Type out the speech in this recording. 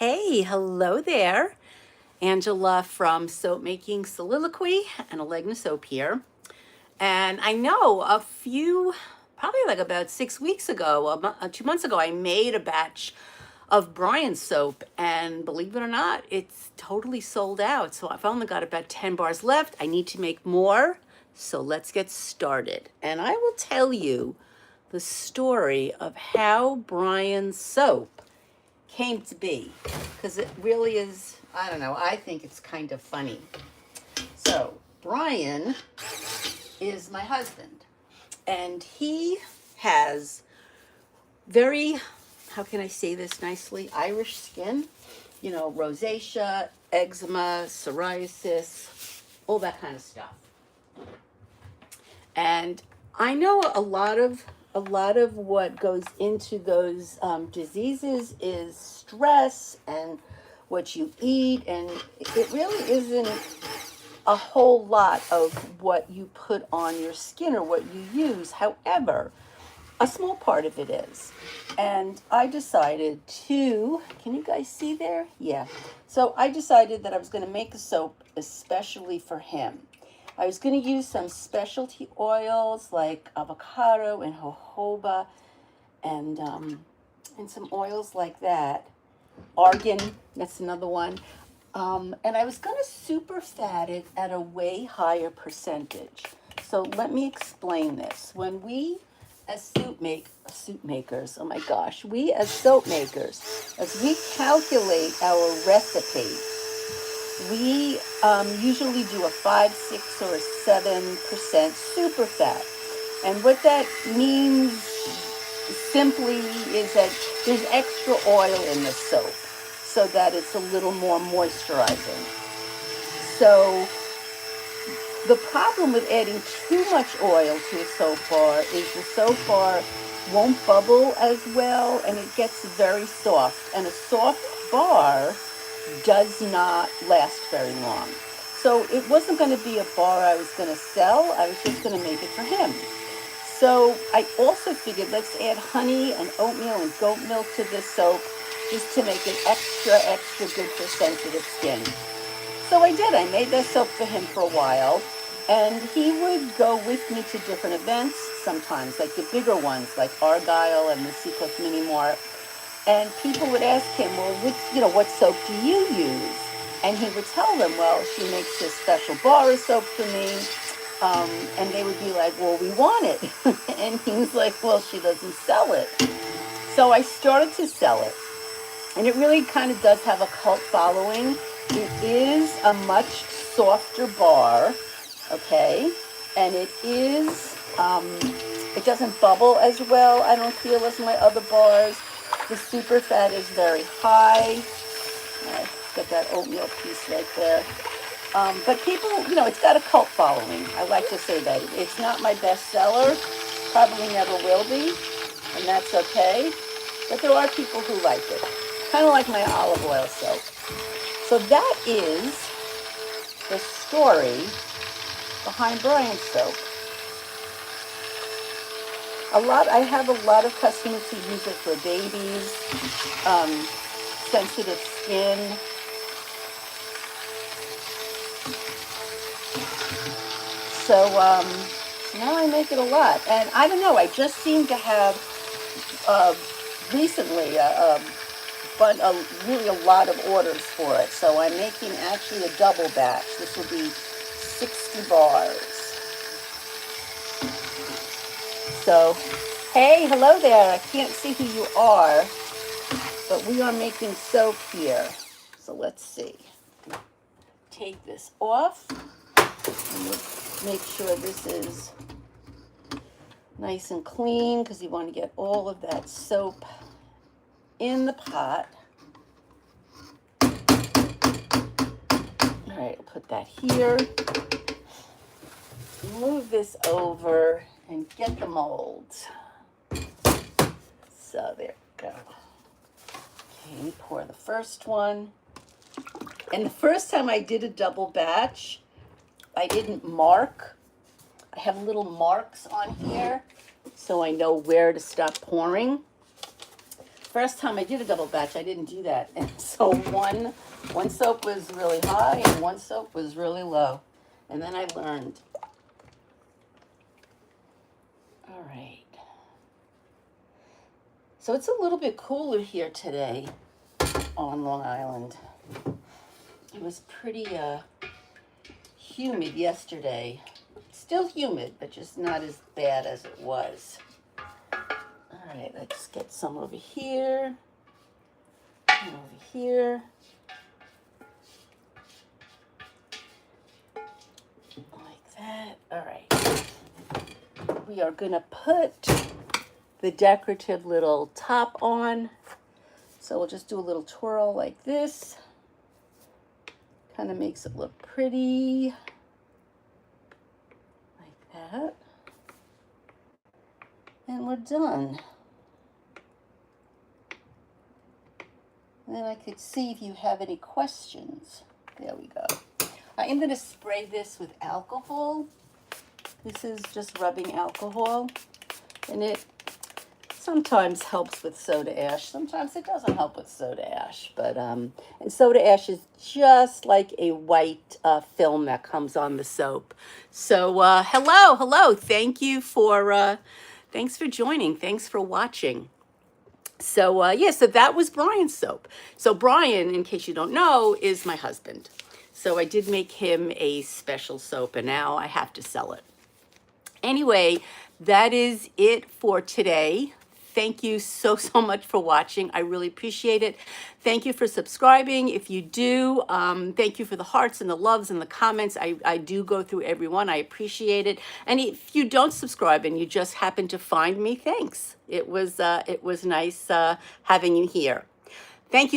Hey, hello there. Angela from Soapmaking Soliloquy and Alegna Soap here. And I know probably like about 6 weeks ago, 2 months ago, I made a batch of Brian's soap. And believe it or not, it's totally sold out. So I've only got about 10 bars left. I need to make more. So let's get started. And I will tell you the story of how Brian's soap came to be, because it really is, I don't know, I think it's kind of funny. So Brian is my husband, and he has very, how can I say this nicely, Irish skin, rosacea, eczema, psoriasis, all that kind of stuff. And I know a lot of what goes into those diseases is stress and what you eat, and it really isn't a whole lot of what you put on your skin or what you use. However, a small part of it is. And I decided to, can you guys see there? Yeah. So I decided that I was going to make a soap especially for him. I was going to use some specialty oils like avocado and jojoba and some oils like that. Argan, that's another one. And I was going to super fat it at a way higher percentage. So let me explain this. When we as soup makers, oh my gosh, we as soap makers, as we calculate our recipe, we usually do a 5, 6, or 7% super fat. And what that means simply is that there's extra oil in the soap so that it's a little more moisturizing. So the problem with adding too much oil to a soap bar is the soap bar won't bubble as well, and it gets very soft. And a soft bar does not last very long. So it wasn't going to be a bar I was going to sell. I was just going to make it for him. So I also figured let's add honey and oatmeal and goat milk to this soap just to make it extra good for sensitive skin. So I did. I made that soap for him for a while, and he would go with me to different events sometimes, like the bigger ones, like Argyle and the Seacliff Mini Mart. And people would ask him, well, what soap do you use? And he would tell them, well, she makes this special bar of soap for me. And they would be like, well, we want it. And he was like, well, she doesn't sell it. So I started to sell it. And it really kind of does have a cult following. It is a much softer bar, okay? And it doesn't bubble as well, I don't feel, as my other bars. The super fat is very high. Get that oatmeal piece right there. But people, it's got a cult following. I like to say that. It's not my best seller. Probably never will be. And that's okay. But there are people who like it. Kind of like my olive oil soap. So that is the story behind Brian's soap. I have a lot of customers who use it for babies, sensitive skin. So now I make it a lot. And I don't know, I just seem to have recently really a lot of orders for it. So I'm making actually a double batch. This will be 60 bars. So, hey, hello there. I can't see who you are, but we are making soap here. So let's see. Take this off. And make sure this is nice and clean, because you want to get all of that soap in the pot. All right, I'll put that here. Move this over and get the molds. So there we go. Okay, pour the first one. And the first time I did a double batch, I didn't mark. I have little marks on here so I know where to stop pouring. first time I did a double batch, I didn't do that. And so one soap was really high and one soap was really low. And then I learned. All right. So it's a little bit cooler here today on Long Island. It was pretty humid yesterday. Still humid, but just not as bad as it was. All right, let's get some over here and over here. Like that. All right. We are gonna put the decorative little top on. So we'll just do a little twirl like this. Kind of makes it look pretty. Like that. And we're done. And then I could see if you have any questions. There we go. I am going to spray this with alcohol. This is just rubbing alcohol. And it sometimes helps with soda ash. Sometimes it doesn't help with soda ash. But and soda ash is just like a white film that comes on the soap. So hello. Thank you for thanks for joining. Thanks for watching. So yeah, so that was Brian's soap. So Brian, in case you don't know, is my husband. So I did make him a special soap and now I have to sell it. Anyway, that is it for today. Thank you so much for watching. I really appreciate it. Thank you for subscribing. If you do, thank you for the hearts and the loves and the comments. I do go through every one. I appreciate it. And if you don't subscribe and you just happen to find me, thanks. It was nice having you here. Thank you.